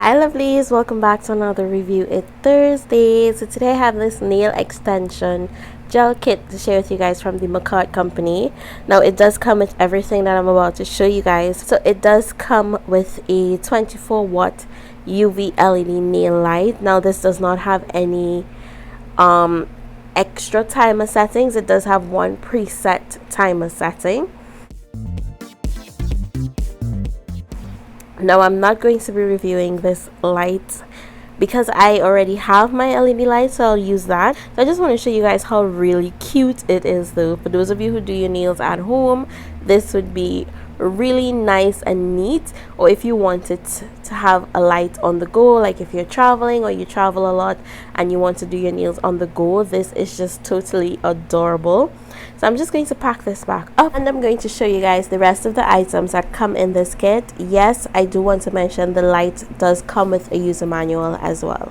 Hi lovelies, welcome back to another review. It's Thursday, so today I have this nail extension gel kit to share with you guys from the Makartt company. Now it does come with everything that I'm about to show you guys. So it does come with a 24-watt UV LED nail light. Now this does not have any extra timer settings. It does have one preset timer setting. Now I'm not going to be reviewing this light because I already have my LED light, so I'll use that. So I just want to show you guys how really cute it is though. For those of you who do your nails at home, this would be really nice and neat. Or if you wanted to have a light on the go, like if you're traveling or you travel a lot and you want to do your nails on the go, this is just totally adorable. So I'm just going to pack this back up and I'm going to show you guys the rest of the items that come in this kit. Yes, I do want to mention the light does come with a user manual as well.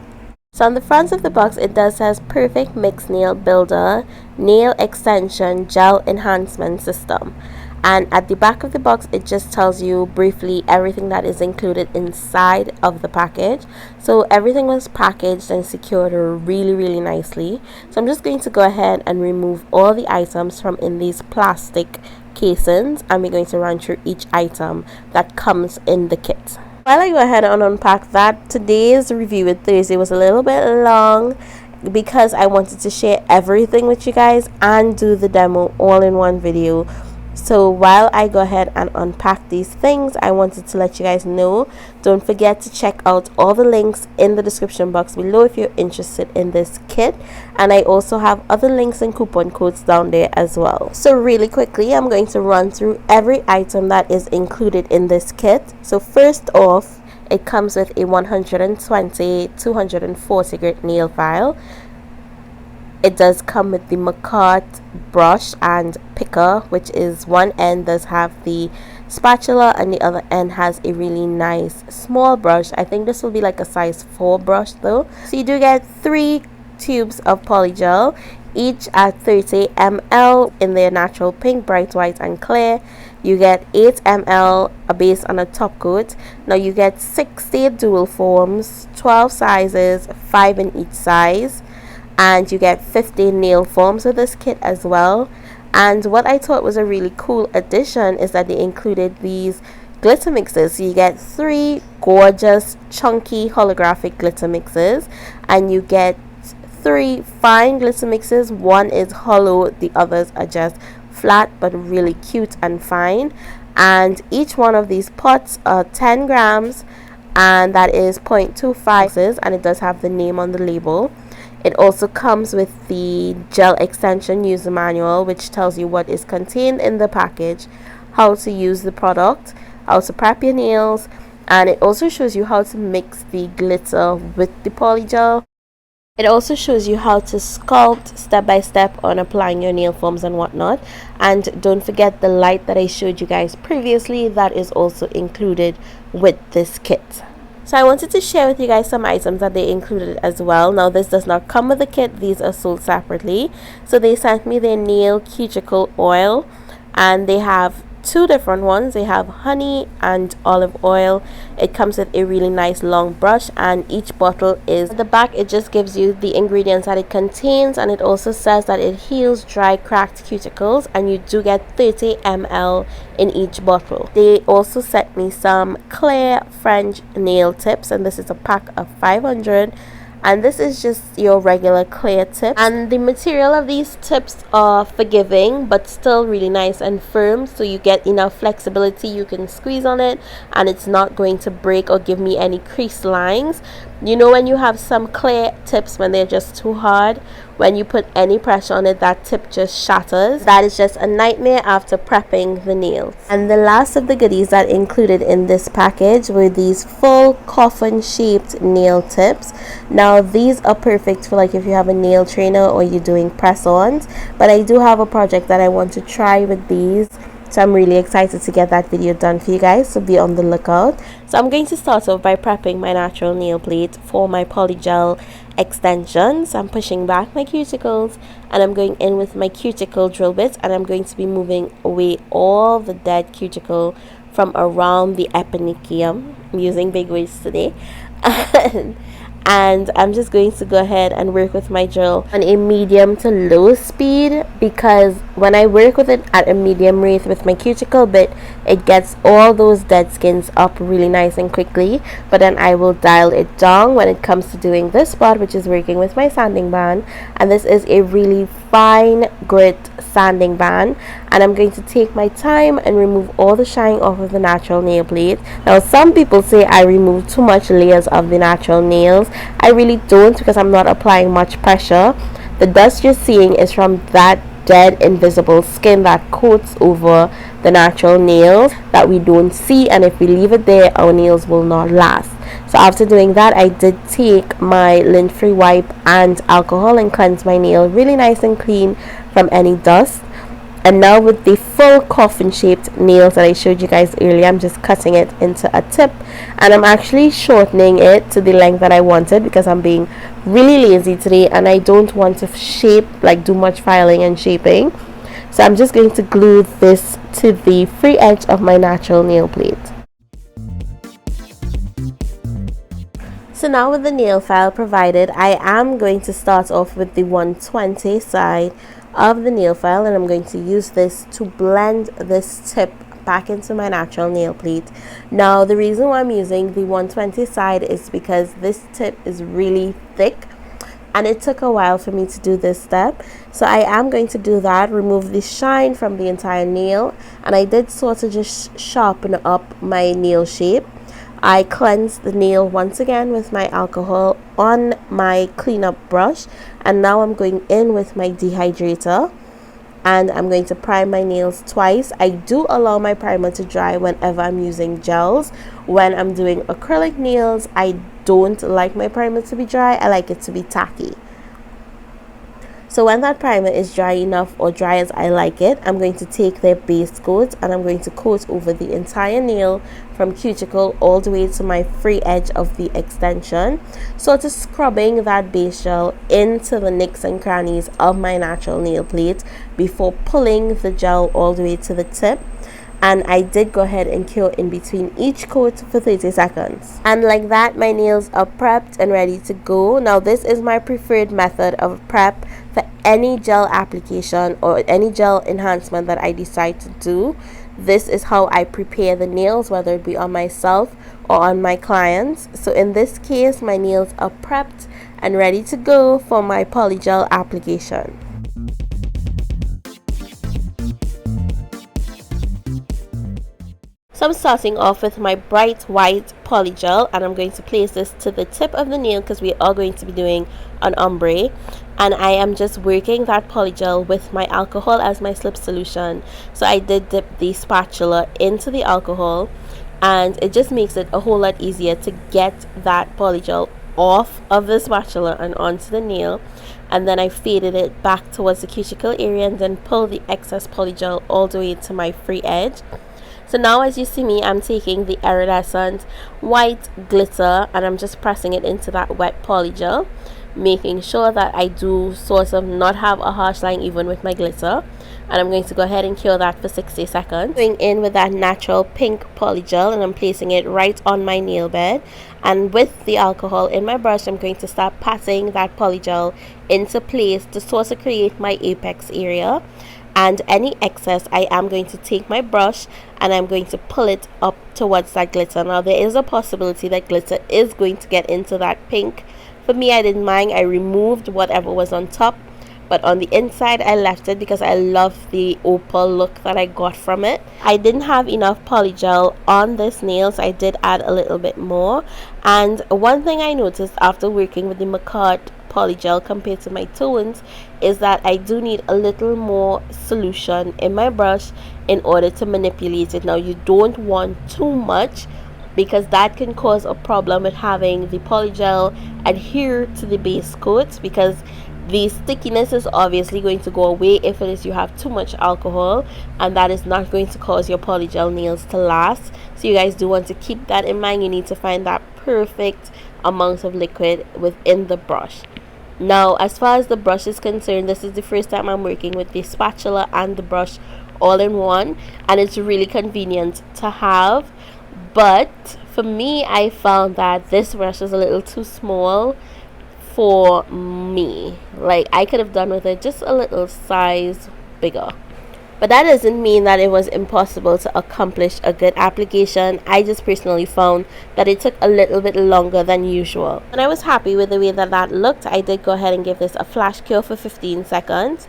So on the front of the box, it does says Perfect Mix Nail Builder Nail Extension Gel Enhancement System. And at the back of the box, it just tells you briefly everything that is included inside of the package. So everything was packaged and secured really nicely. So I'm just going to go ahead and remove all the items from in these plastic casings, and we're going to run through each item that comes in the kit. While I go ahead and unpack that, today's review with Thursday was a little bit long because I wanted to share everything with you guys and do the demo all in one video. So while I go ahead and unpack these things, I wanted to let you guys know, don't forget to check out all the links in the description box below if you're interested in this kit, and I also have other links and coupon codes down there as well. So really quickly, I'm going to run through every item that is included in this kit. So first off, it comes with a 120 240 grit nail file. It does come with the Makartt brush and picker, which is one end does have the spatula and the other end has a really nice small brush. I think this will be like a size 4 brush though. So you do get 3 tubes of PolyGel, each at 30 ml in their natural pink, bright white and clear. You get 8 ml, a base and a top coat. Now you get 60 dual forms, 12 sizes, 5 in each size. And you get 15 nail forms with this kit as well. And what I thought was a really cool addition is that they included these glitter mixes. So you get 3 gorgeous chunky holographic glitter mixes, and you get 3 fine glitter mixes. One is hollow, the others are just flat but really cute and fine. And each one of these pots are 10 grams, and that is 0.25 ounces, and it does have the name on the label. It also comes with the gel extension user manual, which tells you what is contained in the package, how to use the product, how to prep your nails, and it also shows you how to mix the glitter with the polygel. It also shows you how to sculpt step by step on applying your nail forms and whatnot. And don't forget the light that I showed you guys previously, that is also included with this kit. So I wanted to share with you guys some items that they included as well. Now this does not come with the kit, these are sold separately. So they sent me their nail cuticle oil, and they have 2 different ones. They have honey and olive oil. It comes with a really nice long brush, and each bottle is at the back. It just gives you the ingredients that it contains, and it also says that it heals dry cracked cuticles, and you do get 30 ml in each bottle. They also sent me some clear French nail tips, and this is a pack of 500. And this is just your regular clear tip, and the material of these tips are forgiving but still really nice and firm, so you get enough flexibility. You can squeeze on it and it's not going to break or give me any crease lines. You know, when you have some clear tips, when they're just too hard, when you put any pressure on it, that tip just shatters. That is just a nightmare after prepping the nails. And the last of the goodies that included in this package were these full coffin shaped nail tips. Now these are perfect for like if you have a nail trainer or you're doing press-ons, but I do have a project that I want to try with these, so I'm really excited to get that video done for you guys, so be on the lookout. So I'm going to start off by prepping my natural nail plate for my polygel extensions. I'm pushing back my cuticles and I'm going in with my cuticle drill bit, and I'm going to be moving away all the dead cuticle from around the eponychium. I'm using big words today. And I'm just going to go ahead and work with my gel on a medium to low speed, because when I work with it at a medium rate with my cuticle bit, it gets all those dead skins up really nice and quickly. But then I will dial it down when it comes to doing this part, which is working with my sanding band. And this is a really fine grit sanding band, and I'm going to take my time and remove all the shine off of the natural nail plate. Now some people say I remove too much layers of the natural nails. I really don't, because I'm not applying much pressure. The dust you're seeing is from that dead invisible skin that coats over the natural nails that we don't see, and if we leave it there, our nails will not last. So after doing that, I did take my lint free wipe and alcohol and cleanse my nail really nice and clean from any dust. And now with the full coffin shaped nails that I showed you guys earlier, I'm just cutting it into a tip, and I'm actually shortening it to the length that I wanted, because I'm being really lazy today and I don't want to shape, like do much filing and shaping. So I'm just going to glue this to the free edge of my natural nail plate. So now with the nail file provided, I am going to start off with the 120 side of the nail file, and I'm going to use this to blend this tip back into my natural nail plate. Now the reason why I'm using the 120 side is because this tip is really thick and it took a while for me to do this step. So I am going to do that, remove the shine from the entire nail, and I did sort of just sharpen up my nail shape. I cleansed the nail once again with my alcohol on my cleanup brush, and now I'm going in with my dehydrator and I'm going to prime my nails twice. I do allow my primer to dry whenever I'm using gels. When I'm doing acrylic nails, I don't like my primer to be dry. I like it to be tacky. So when that primer is dry enough, or dry as I like it, I'm going to take their base coat and I'm going to coat over the entire nail from cuticle all the way to my free edge of the extension, sort of scrubbing that base gel into the nicks and crannies of my natural nail plate before pulling the gel all the way to the tip. And I did go ahead and cure in between each coat for 30 seconds. And like that, my nails are prepped and ready to go. Now this is my preferred method of prep for any gel application or any gel enhancement that I decide to do. This is how I prepare the nails, whether it be on myself or on my clients. So in this case, my nails are prepped and ready to go for my PolyGel application. So I'm starting off with my bright white PolyGel, and I'm going to place this to the tip of the nail because we are going to be doing an ombre. And I am just working that PolyGel with my alcohol as my slip solution. So I did dip the spatula into the alcohol, and it just makes it a whole lot easier to get that PolyGel off of the spatula and onto the nail. And then I faded it back towards the cuticle area and then pull the excess PolyGel all the way to my free edge. So now as you see me, I'm taking the iridescent white glitter and I'm just pressing it into that wet PolyGel, making sure that I do sort of not have a harsh line even with my glitter. And I'm going to go ahead and cure that for 60 seconds. Going in with that natural pink PolyGel, and I'm placing it right on my nail bed. And with the alcohol in my brush, I'm going to start patting that PolyGel into place to sort of create my apex area. And any excess, I am going to take my brush and I'm going to pull it up towards that glitter. Now there is a possibility that glitter is going to get into that pink. For me, I didn't mind. I removed whatever was on top, but on the inside I left it because I love the opal look that I got from it. I didn't have enough PolyGel on this nail, so I did add a little bit more. And one thing I noticed after working with the Makartt PolyGel compared to my tones is that I do need a little more solution in my brush in order to manipulate it. Now you don't want too much because that can cause a problem with having the PolyGel adhere to the base coat, because the stickiness is obviously going to go away if it is you have too much alcohol, and that is not going to cause your PolyGel nails to last. So you guys do want to keep that in mind. You need to find that perfect amount of liquid within the brush. Now as far as the brush is concerned, this is the first time I'm working with the spatula and the brush all in one, and it's really convenient to have. But for me, I found that this brush is a little too small for me. Like, I could have done with it just a little size bigger. But that doesn't mean that it was impossible to accomplish a good application. I just personally found that it took a little bit longer than usual. And I was happy with the way that that looked. I did go ahead and give this a flash cure for 15 seconds.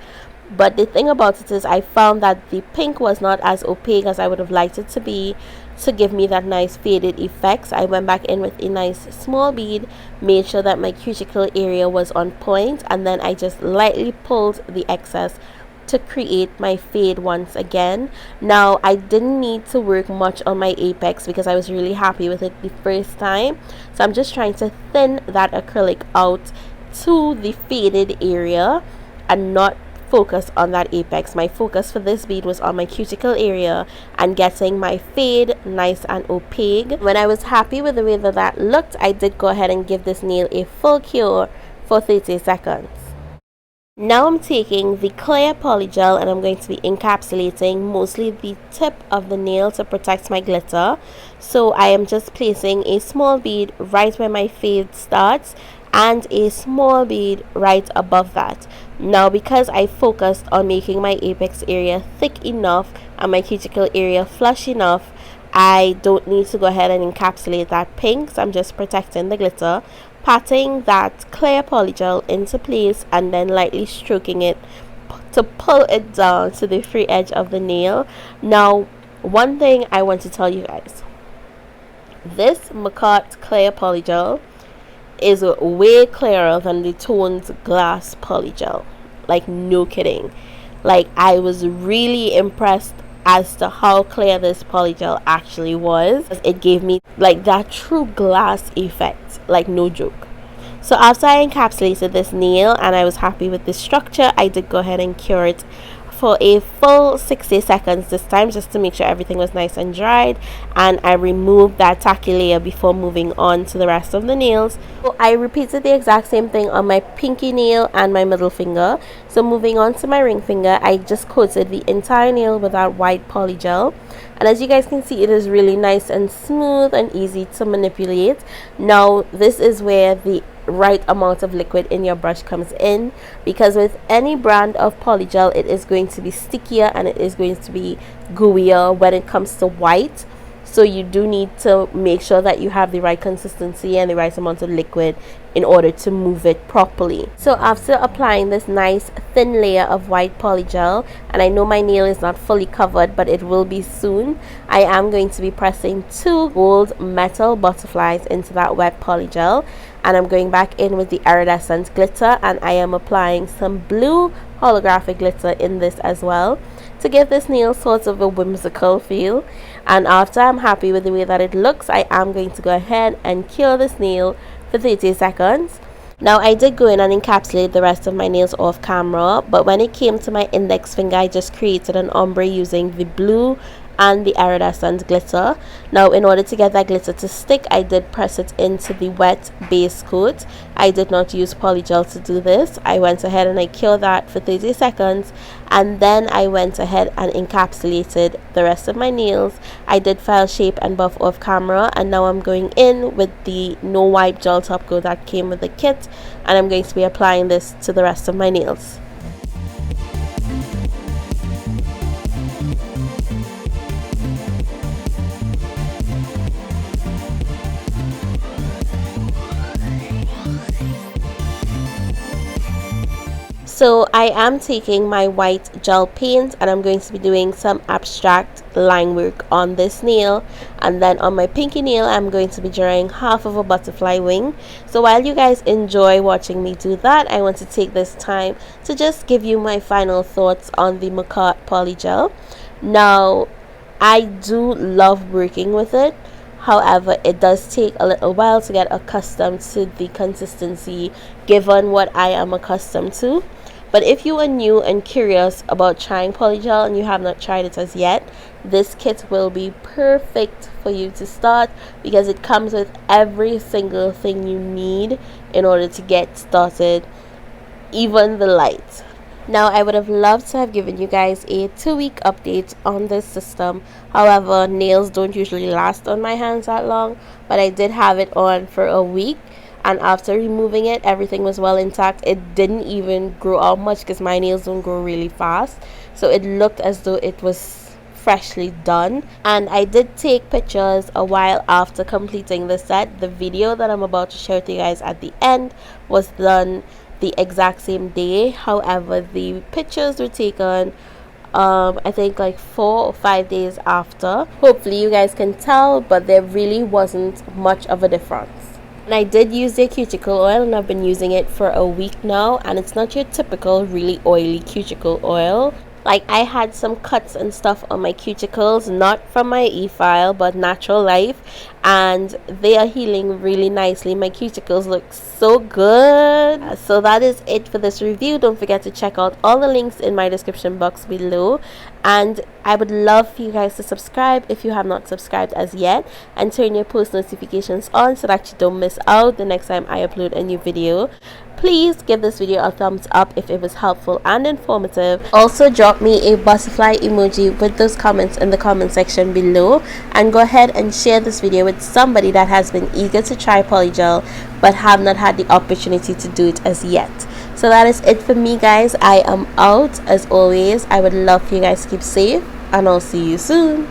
But the thing about it is I found that the pink was not as opaque as I would have liked it to be to give me that nice faded effect. So I went back in with a nice small bead, made sure that my cuticle area was on point, and then I just lightly pulled the excess to create my fade once again. Now, I didn't need to work much on my apex because I was really happy with it the first time. So I'm just trying to thin that acrylic out to the faded area and not focus on that apex. My focus for this bead was on my cuticle area and getting my fade nice and opaque. When I was happy with the way that that looked, I did go ahead and give this nail a full cure for 30 seconds. Now I'm taking the clear PolyGel and I'm going to be encapsulating mostly the tip of the nail to protect my glitter. So I am just placing a small bead right where my fade starts and a small bead right above that. Now, because I focused on making my apex area thick enough and my cuticle area flush enough, I don't need to go ahead and encapsulate that pink. So I'm just protecting the glitter, patting that clear PolyGel into place and then lightly stroking it to pull it down to the free edge of the nail. Now, one thing I want to tell you guys, this Makartt clear PolyGel is way clearer than the toned glass PolyGel. Like, no kidding. Like, I was really impressed as to how clear this PolyGel actually was. It gave me like that true glass effect, like no joke. So after I encapsulated this nail and I was happy with the structure, I did go ahead and cure it for a full 60 seconds this time, just to make sure everything was nice and dried, and I removed that tacky layer before moving on to the rest of the nails. So I repeated the exact same thing on my pinky nail and my middle finger. So moving on to my ring finger, I just coated the entire nail with that white PolyGel, and as you guys can see, it is really nice and smooth and easy to manipulate. Now this is where the right amount of liquid in your brush comes in, because with any brand of PolyGel, it is going to be stickier and it is going to be gooier when it comes to white. So you do need to make sure that you have the right consistency and the right amount of liquid in order to move it properly. So after applying this nice thin layer of white PolyGel, and I know my nail is not fully covered but it will be soon, I am going to be pressing 2 gold metal butterflies into that wet PolyGel, and I'm going back in with the iridescent glitter, and I am applying some blue holographic glitter in this as well to give this nail sort of a whimsical feel. And after I'm happy with the way that it looks, I am going to go ahead and cure this nail for 30 seconds. Now I did go in and encapsulate the rest of my nails off camera, but when it came to my index finger, I just created an ombre using the blue and the iridescent glitter. Now in order to get that glitter to stick, I did press it into the wet base coat. I did not use PolyGel to do this. I went ahead and I cured that for 30 seconds, and then I went ahead and encapsulated the rest of my nails. I did file shape and buff off camera, and now I'm going in with the no wipe gel top coat that came with the kit, and I'm going to be applying this to the rest of my nails. So I am taking my white gel paint and I'm going to be doing some abstract line work on this nail, and then on my pinky nail I'm going to be drawing half of a butterfly wing. So while you guys enjoy watching me do that, I want to take this time to just give you my final thoughts on the Makartt PolyGel. Now I do love working with it. However, it does take a little while to get accustomed to the consistency given what I am accustomed to. But if you are new and curious about trying PolyGel and you have not tried it as yet, this kit will be perfect for you to start, because it comes with every single thing you need in order to get started, even the light. Now, I would have loved to have given you guys a 2-week update on this system. However, nails don't usually last on my hands that long, but I did have it on for a week. And after removing it, everything was well intact. It didn't even grow out much because my nails don't grow really fast. So it looked as though it was freshly done. And I did take pictures a while after completing the set. The video that I'm about to share with you guys at the end was done the exact same day. However, the pictures were taken I think like 4 or 5 days after. Hopefully you guys can tell, but there really wasn't much of a difference. And I did use the cuticle oil, and I've been using it for a week now, and it's not your typical really oily cuticle oil. Like, I had some cuts and stuff on my cuticles, not from my e-file but natural life, and they are healing really nicely. My cuticles look so good. So that is it for this review. Don't forget to check out all the links in my description box below, and I would love for you guys to subscribe if you have not subscribed as yet, and turn your post notifications on so that you don't miss out the next time I upload a new video. Please give this video a thumbs up if it was helpful and informative. Also, drop me a butterfly emoji with those comments in the comment section below, and go ahead and share this video with somebody that has been eager to try PolyGel but have not had the opportunity to do it as yet. So that is it for me, guys. I am out. As always, I would love for you guys to keep safe, and I'll see you soon.